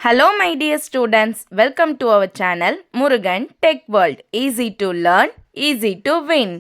Hello my dear students, welcome to our channel Murugan Tech World. Easy to learn, easy to win.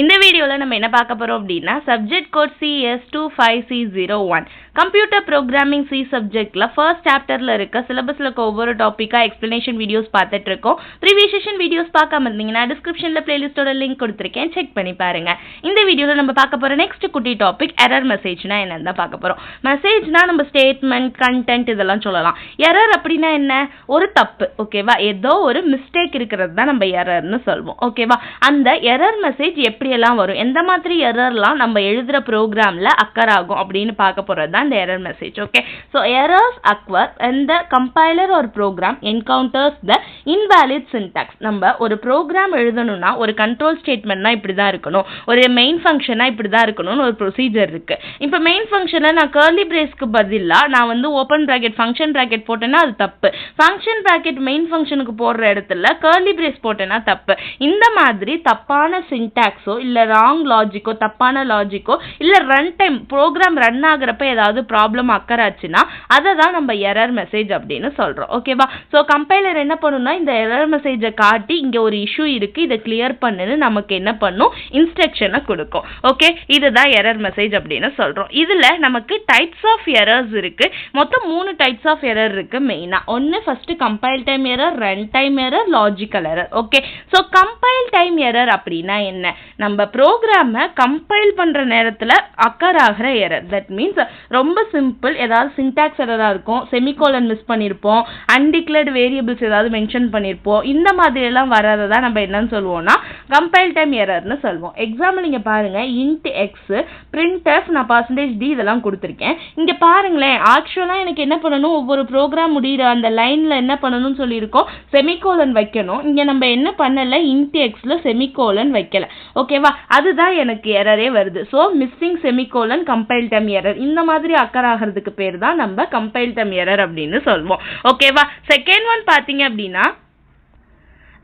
இந்த வீடியோவில் நம்ம என்ன பார்க்க போகிறோம் அப்படின்னா subject code CS25C01 computer programming C சப்ஜெக்டில் ஃபர்ஸ்ட் சாப்டரில் இருக்க சிலபஸில் ஒவ்வொரு டாப்பிக்காக எக்ஸ்ப்ளனேஷன் வீடியோஸ் பார்த்துட்டு இருக்கோம். ப்ரீவியஸ் செஷன் வீடியோஸ் பார்க்காம இருந்தீங்கன்னா டிஸ்கிரிப்ஷனில் பிளேலிஸ்ட்டோட லிங்க் கொடுத்துருக்கேன், செக் பண்ணி பாருங்க. இந்த வீடியோவில் நம்ம பார்க்க போகிற நெக்ஸ்ட் குட்டி டாபிக் எரர் மெசேஜ்னா என்னன்னு தான் பார்க்க போகிறோம். மெசேஜ்னா நம்ம ஸ்டேட்மெண்ட், கண்டென்ட் இதெல்லாம் சொல்லலாம். எரர் அப்படின்னா என்ன? ஒரு தப்பு, ஓகேவா? ஏதோ ஒரு மிஸ்டேக் இருக்கிறது தான் நம்ம எரர்னு சொல்வோம், ஓகேவா? அந்த எரர் மெசேஜ் எப்படியெல்லாம் வரும், எந்த மாதிரி எரர்லாம் நம்ம எழுதுகிற ப்ரோக்ராமில் அக்கர் ஆகும் அப்படின்னு பார்க்க போகிறது தான் இந்த error message. Okay, so errors occur when the compiler or program encounters the invalid syntax. நம்ம ஒரு program எழுதணும்னா ஒரு control statementனா இப்படி தான் இருக்கணும், ஒரு main functionனா இப்படி தான் இருக்கணும்னு ஒரு procedure இருக்கு. இப்போ main functionல நான் curly braceக்கு பதிலா நான் வந்து open bracket function bracket போட்டேன்னா அது தப்பு. function bracket main functionக்கு போடுற இடத்துல curly brace போட்டேன்னா தப்பு. இந்த மாதிரி தப்பான syntaxோ இல்ல wrong logicோ தப்பான logicோ இல்ல run time program run ஆகிறப்ப ஏதாவது ப்ராப்ளம் அக்கர் ஆச்சுன்னா அதை தான் நம்ம எரர் மெசேஜ் அப்படின்னு சொல்றோம், ஓகேவா? ஸோ கம்பைலர் என்ன பண்ணுன்னா இந்த எரர் மெசேஜை காட்டி இங்கே ஒரு இஷ்யூ இருக்கு, இதை கிளியர் பண்ணுன்னு நமக்கு என்ன பண்ணும், இன்ஸ்ட்ரக்ஷனை கொடுக்கும். ஓகே, இதுதான் எரர் மெசேஜ் அப்படின்னு சொல்றோம். இதுல நமக்கு டைப்ஸ் ஆஃப் எரர்ஸ் இருக்கு. மொத்தம் 3 டைப்ஸ் ஆஃப் எரர் இருக்கு மெயினா. ஒன்னு first compile time error, run time error, logical error. Okay, so compile time error அப்படின்னா என்ன? நம்ம ப்ரோக்ராமை கம்பைல் பண்ற நேரத்துல அக்கர் ஆகிற எரர். தட் மீன்ஸ் ரொம்ப சிம்பிள், ஏதாவது சின்டாக்ஸ் எரரா இருக்கும், செமிகோலன் மிஸ் பண்ணியிருப்போம், அன்டிக்ளேர்டு வேரியபிள்ஸ் ஏதாவது மென்ஷன் பண்ணியிருப்போம், இந்த மாதிரி எல்லாம் வரதை நம்ம என்னன்னு சொல்லுவோம்னா கம்பைல் டைம் எரர்னு சொல்லுவோம். எக்ஸாம்பிள் இங்க பாருங்க, இன்ட் எக்ஸ் printf நான் %d இதெல்லாம் கொடுத்துருக்கேன். இங்க பாருங்களேன், ஆக்சுவலா எனக்கு என்ன பண்ணணும், ஒவ்வொரு ப்ரோக்ராம் முடிகிற அந்த லைன்ல என்ன பண்ணணும்னு சொல்லியிருக்கோம், செமிகோலன் வைக்கணும். இங்க நம்ம என்ன பண்ணல, இன்ட் எக்ஸ்ல செமிகோலன் வைக்கல, ஓகேவா? அதுதான் எனக்கு எரரே வருது. So missing semicolon compile time error. இந்த மாதிரி அக்கர் ஆகிறதுக்கு பேர் தான் நம்ம கம்பைல் டைம் எரர் அப்படின்னு சொல்வோம், ஓகேவா? செகண்ட் ஒன் பாத்தீங்க அப்படின்னா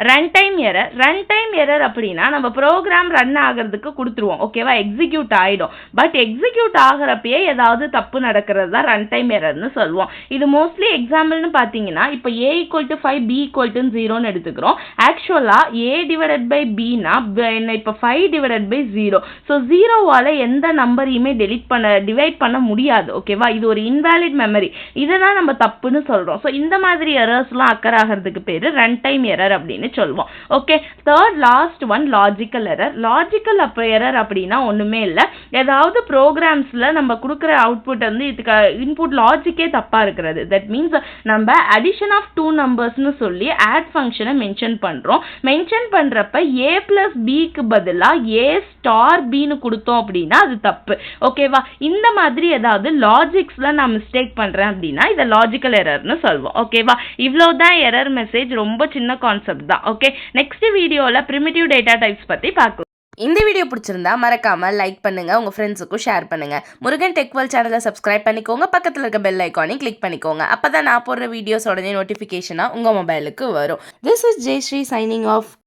run time error. Run time error அப்படின்னா நம்ம ப்ரோக்ராம் ரன் ஆகிறதுக்கு கொடுத்துருவோம், ஓகேவா? எக்ஸிக்யூட் ஆகிடும். பட் எக்ஸிக்யூட் ஆகிறப்பயே ஏதாவது தப்பு நடக்கிறது தான் ரன் டைம் எரர்னு சொல்லுவோம். இது மோஸ்ட்லி எக்ஸாம்பிள்னு பார்த்தீங்கன்னா இப்போ a = 5 b = 0ன்னு எடுத்துக்கிறோம். ஆக்சுவலாக a டிவைடட் பை பின்னா என்ன, இப்போ 5 டிவைடட் பை 0. ஸோ 0வால் எந்த நம்பரையுமே டிவைட் பண்ண முடியாது, ஓகேவா? இது ஒரு இன்வாலிட் மெமரி. இதை தான் நம்ம தப்புன்னு சொல்கிறோம். ஸோ இந்த மாதிரி எரர்ஸ்லாம் அக்கர் ஆகிறதுக்கு பேர் ரன் டைம் எரர் அப்படின்னு சொல்வோம். Okay, third last one logical error. Logical error அப்படின்னா ஒண்ணுமே இல்லை, ஏதாவது ப்ரோக்ராம்ஸ்ல நம்ம கொடுக்குற அவுட்புட் வந்து இதுக்கு இன்புட் லாஜிக்கே தப்பா இருக்கிறது. தட் மீன்ஸ் நம்ம அடிஷன் ஆஃப் 2 நம்பர்ஸ்னு சொல்லி ஆட் ஃபங்க்ஷனை மென்ஷன் பண்றோம். மென்ஷன் பண்றப்ப a + bக்கு பதிலா a * bன்னு கொடுத்தோம் அப்படின்னா அது தப்பு, ஓகேவா? இந்த மாதிரி ஏதாவது லாஜிக்ஸ்ல நான் மிஸ்டேக் பண்றேன் அப்படின்னா இதை லாஜிக்கல் எரர்னு சொல்வோம், ஓகேவா? இவ்வளவுதான் எரர் மெசேஜ், ரொம்ப சின்ன கான்செப்ட் தான். ஓகே, நெக்ஸ்ட் வீடியோல பிரிமிட்டிவ் டேட்டா டைப்ஸ் பத்தி பார்க்கலாம். இந்த வீடியோ பிடிச்சிருந்தா மறக்காம லைக் பண்ணுங்க, உங்க ஃப்ரெண்ட்ஸுக்கும் ஷேர் பண்ணுங்க. முருகன் டெக் வேர்ல்ட் சேனலை சப்ஸ்கிரைப் பண்ணிக்கோங்க, பக்கத்துல இருக்க பெல் ஐகானையும் கிளிக் பண்ணிக்கோங்க. அப்பதான் நான் போடுற வீடியோஸ் உடனே நோட்டிபிகேஷனா உங்க மொபைலுக்கு வரும். This is Jayashree signing of.